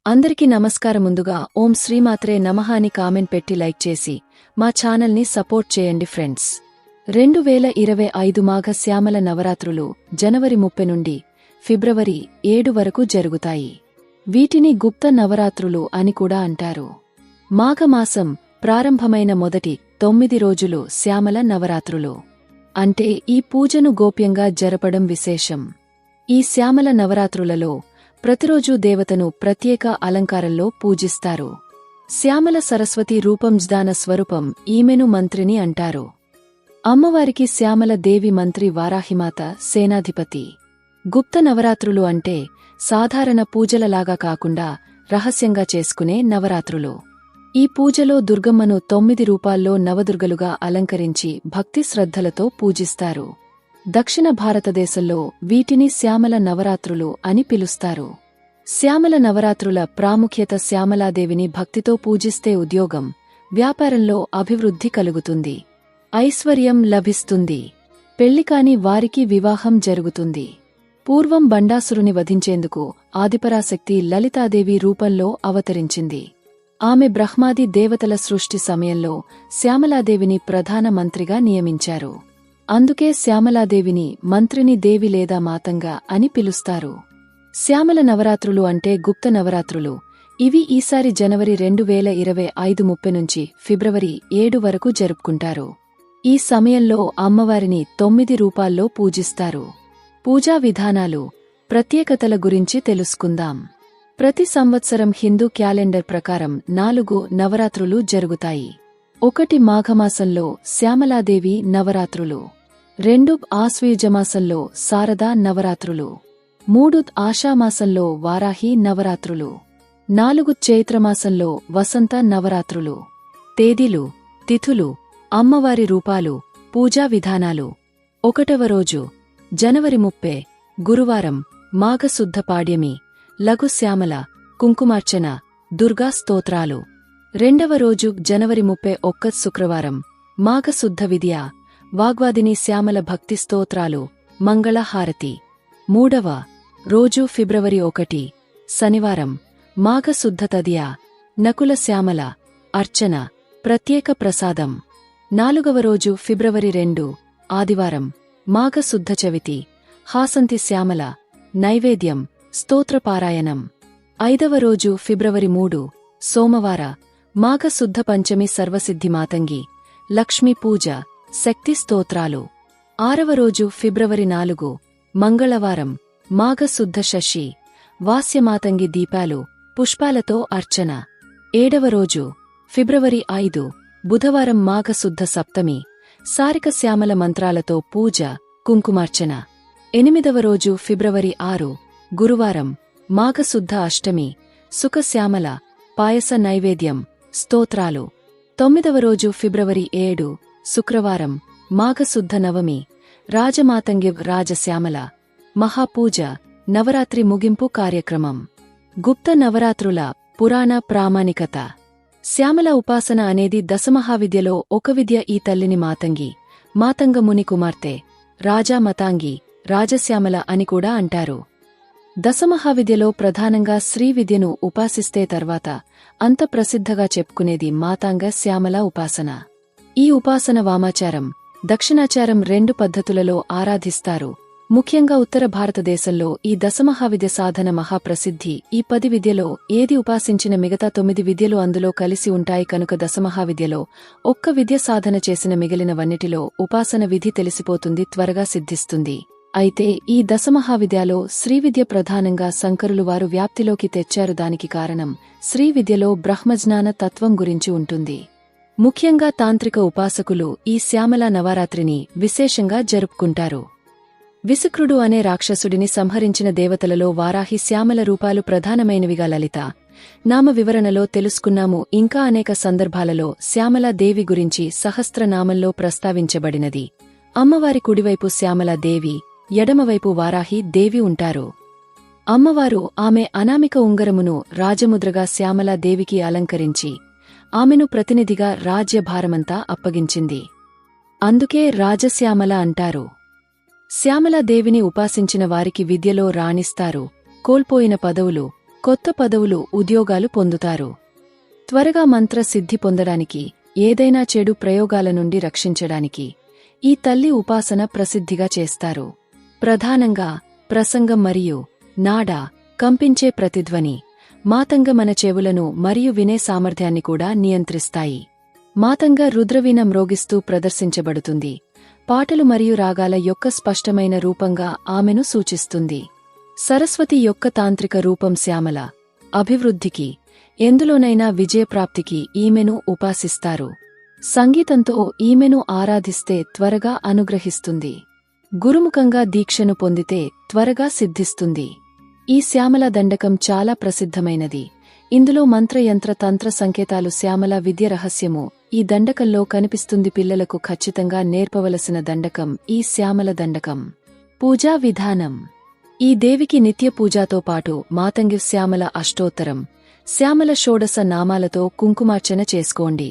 అందరికీ నమస్కారం. ముందుగా ఓం శ్రీమాత్రే నమః అని కామెంట్ పెట్టి లైక్ చేసి మా ఛానల్ని సపోర్ట్ చేయండి ఫ్రెండ్స్. 2025 మాఘ శ్యామల నవరాత్రులు జనవరి 30 నుండి ఫిబ్రవరి 7 వరకు జరుగుతాయి. వీటిని గుప్త నవరాత్రులు అని కూడా అంటారు. మాఘమాసం ప్రారంభమైన మొదటి 9 రోజులు శ్యామల నవరాత్రులు. అంటే ఈ పూజను గోప్యంగా జరపడం విశేషం. ఈ శ్యామల నవరాత్రులలో ప్రతిరోజూ దేవతను ప్రత్యేక అలంకారంలో పూజిస్తారు. శ్యామల సరస్వతి రూపం జ్ఞాన స్వరూపం, ఈమెను మంత్రిని అంటారు. అమ్మవారికి శ్యామల దేవి మంత్రి, వారాహిమాత సేనాధిపతి. గుప్త నవరాత్రులు అంటే సాధారణ పూజలలాగా కాకుండా రహస్యంగా చేసుకునే నవరాత్రులు. ఈ పూజలో దుర్గమ్మను 9 రూపాల్లో నవదుర్గలుగా అలంకరించి భక్తి శ్రద్ధలతో పూజిస్తారు. దక్షిణ భారతదేశంలో వీటిని శ్యామల నవరాత్రులు అని పిలుస్తారు. శ్యామల నవరాత్రుల ప్రాముఖ్యత: శ్యామలాదేవిని భక్తితో పూజిస్తే ఉద్యోగం, వ్యాపారంలో అభివృద్ధి కలుగుతుంది, ఐశ్వర్యం లభిస్తుంది, పెళ్లికాని వారికి వివాహం జరుగుతుంది. పూర్వం బండాసురుని వధించేందుకు ఆదిపరాశక్తి లలితాదేవి రూపంలో అవతరించింది. ఆమె బ్రహ్మాది దేవతల సృష్టి సమయంలో శ్యామలాదేవిని ప్రధాన మంత్రిగా నియమించారు. అందుకే శ్యామలాదేవిని మంత్రిని దేవి లేదా మాతంగా అని పిలుస్తారు. శ్యామల నవరాత్రులు అంటే గుప్త నవరాత్రులు. ఇవి ఈసారి జనవరి 2025 30 నుంచి ఫిబ్రవరి 7 వరకు జరుపుకుంటారు. ఈ సమయంలో అమ్మవారిని 9 రూపాల్లో పూజిస్తారు. పూజా విధానాలు, ప్రత్యేకతల గురించి తెలుసుకుందాం. ప్రతి సంవత్సరం హిందూ క్యాలెండర్ ప్రకారం 4 నవరాత్రులు జరుగుతాయి. 1 మాఘమాసంలో శ్యామలాదేవి నవరాత్రులు, 2 ఆశ్వయుజమాసంలో శారదా నవరాత్రులు, 3 ఆషామాసంలో వారాహి నవరాత్రులు, 4 చైత్రమాసంలో వసంత నవరాత్రులు. తేదీలు, తిథులు, అమ్మవారి రూపాలు, పూజా విధానాలు. 1వ రోజు జనవరి 30 గురువారం, మాఘశుద్ధ పాడ్యమి, లఘు శ్యామల, కుంకుమార్చన, దుర్గా స్తోత్రాలు. 2వ రోజు జనవరి 31 శుక్రవారం, మాఘశుద్ధ విద్య, వాగ్వాదిని శ్యామల భక్తి స్తోత్రాలు, మంగళహారతి. 3వ రోజు ఫిబ్రవరి 1 శనివారం, మాఘశుద్ధ తదియ, నకుల శ్యామల, అర్చన, ప్రత్యేక ప్రసాదం. 4వ రోజు ఫిబ్రవరి 2 ఆదివారం, మాఘశుద్ధ చవితి, హాసంతి శ్యామల, నైవేద్యం, స్తోత్రపారాయణం. 5వ రోజు ఫిబ్రవరి 3 సోమవార, మాఘశుద్ధ పంచమి, సర్వసిద్ధి మాతంగి, లక్ష్మీ పూజ, శక్తి స్తోత్రాలు. 6వ రోజు ఫిబ్రవరి 4 మంగళవారం, మాఘశుద్ధ షష్ఠి, వాస్యమాతంగి దీపాలు, పుష్పాలతో అర్చన. 7వ రోజు ఫిబ్రవరి 5 బుధవారం, మాఘశుద్ధ సప్తమి, సారిక శ్యామల మంత్రాలతో పూజ, కుంకుమార్చన. 8వ రోజు ఫిబ్రవరి 6 గురువారం, మాఘశుద్ధ అష్టమి, సుఖశ్యామల, పాయస నైవేద్యం, స్తోత్రాలు. 9వ రోజు ఫిబ్రవరి 7 శుక్రవారం, మాఘశుద్ధ నవమి, రాజమాతంగి, రాజశ్యామల, మహాపూజ, నవరాత్రి ముగింపు కార్యక్రమం. గుప్త నవరాత్రుల పురాణ ప్రామాణికత. శ్యామల ఉపాసన అనేది దశమహావిద్యలో ఒక విద్య. ఈ తల్లిని మాతంగి, మాతంగ ముని కుమార్తె, రాజా మతాంగి, రాజశ్యామల అని కూడా అంటారు. దశమహావిద్యలో ప్రధానంగా శ్రీ విద్యను ఉపాసిస్తే తర్వాత అంత ప్రసిద్ధగా చెప్పుకునేది మాతాంగ శ్యామల ఉపాసన. ఈ ఉపాసన వామాచారం, దక్షిణాచారం 2 పద్ధతులలో ఆరాధిస్తారు. ముఖ్యంగా ఉత్తర భారతదేశంలో ఈ దశమహావిద్య సాధన మహాప్రసిద్ధి. ఈ 10 విద్యలో ఏది ఉపాసించిన మిగతా 9 విద్యలు అందులో కలిసి ఉంటాయి కనుక దశమహావిద్యలో ఒక్క విద్య సాధన చేసిన మిగిలినవన్నిటిలో ఉపాసన విధి తెలిసిపోతుంది, త్వరగా సిద్ధిస్తుంది. అయితే ఈ దశమహావిద్యలో శ్రీవిద్య ప్రధానంగా శంకరులు వారు వ్యాప్తిలోకి తెచ్చారు. దానికి కారణం శ్రీవిద్యలో బ్రహ్మజ్ఞాన తత్వం గురించి ఉంటుంది. ముఖ్యంగా తాంత్రిక ఉపాసకులు ఈ శ్యామల నవరాత్రిని విశేషంగా జరుపుకుంటారు. విసుక్రుడు అనే రాక్షసుడిని సంహరించిన దేవతలలో వారాహి శ్యామల రూపాలు ప్రధానమైనవిగా లలిత నామ వివరణలో తెలుసుకున్నాము. ఇంకా అనేక సందర్భాలలో శ్యామలా దేవి గురించి సహస్రనామంలో ప్రస్తావించబడినది. అమ్మవారి కుడివైపు శ్యామలా దేవి, ఎడమవైపు వారాహి దేవి ఉంటారు. అమ్మవారు ఆమె అనామిక ఉంగరమును రాజముద్రగా శ్యామలా దేవికి అలంకరించి ఆమెను ప్రతినిధిగా రాజ్యభారమంతా అప్పగించింది. అందుకే రాజశ్యామల అంటారు. శ్యామలాదేవిని ఉపాసించిన వారికి విద్యలో రాణిస్తారు, కోల్పోయిన పదవులు, కొత్త పదవులు ఉద్యోగాలు పొందుతారు. త్వరగా మంత్ర సిద్ధి పొందడానికి, ఏదైనా చెడు ప్రయోగాల నుండి రక్షించడానికి ఈ తల్లి ఉపాసన ప్రసిద్ధిగా చేస్తారు. ప్రధానంగా ప్రసంగం మరియు నాడ కంపించే ప్రతిధ్వని మాతంగ మన చెవులను మరియు వినే సామర్థ్యాన్ని కూడా నియంత్రిస్తాయి. మాతంగ రుద్రవీణ మ్రోగిస్తూ ప్రదర్శించబడుతుంది. పాటలు మరియు రాగాల యొక్క స్పష్టమైన రూపంగా ఆమెను సూచిస్తుంది. సరస్వతి యొక్క తాంత్రిక రూపం శ్యామల అభివృద్ధికి, ఎందులోనైనా విజయప్రాప్తికి ఈమెను ఉపాసిస్తారు. సంగీతంతో ఈమెను ఆరాధిస్తే త్వరగా అనుగ్రహిస్తుంది. గురుముఖంగా దీక్షను పొందితే త్వరగా సిద్ధిస్తుంది. ఈ శ్యామల దండకం చాలా ప్రసిద్ధమైనది. ఇందులో మంత్రయంత్ర తంత్ర సంకేతాలు శ్యామల విద్య రహస్యము ఈ దండకంలో కనిపిస్తుంది. పిల్లలకు ఖచ్చితంగా నేర్పవలసిన దండకం ఈ శ్యామల దండకం. పూజా విధానం: ఈ దేవికి నిత్య పూజాతో పాటు మాతంగి శ్యామల అష్టోత్తరం, శ్యామల షోడశ నామాలతో కుంకుమార్చన చేసుకోండి.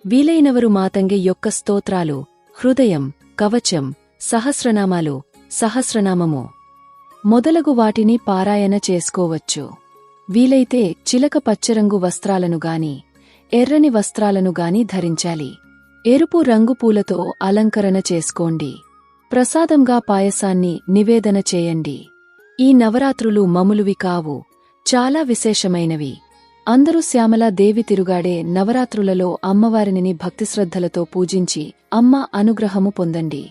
వీలైనవరు మాతంగి యొక్క స్తోత్రాలు, హృదయం, కవచం, సహస్రనామాలు, సహస్రనామము మొదలగు వాటిని పారాయణ చేసుకోవచ్చు. వీలైతే చిలక పచ్చరంగు వస్త్రాలను గాని, ఎర్రని వస్త్రాలను గాని ధరించాలి. ఎరుపు రంగు పూలతో అలంకరణ చేసుకోండి. ప్రసాదంగా పాయసాన్ని నివేదన చేయండి. ఈ నవరాత్రులు మామూలువి కావు, చాలా విశేషమైనవి. అందరూ శ్యామలా దేవి తిరుగాడే నవరాత్రులలో అమ్మవారిని భక్తిశ్రద్ధలతో పూజించి అమ్మ అనుగ్రహము పొందండి.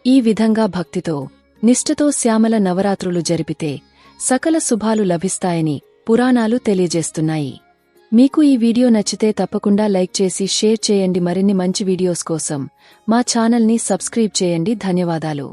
ఈ విధంగా భక్తితో, నిష్ఠతో శ్యామల నవరాత్రులు జరిపితే సకల శుభాలు లభిస్తాయని పురాణాలు తెలియజేస్తున్నాయి. మీకు ఈ వీడియో నచ్చితే తప్పకుండా లైక్ చేసి షేర్ చేయండి. మరిన్ని మంచి వీడియోస్ కోసం మా ఛానల్ని సబ్స్క్రైబ్ చేయండి. ధన్యవాదాలు.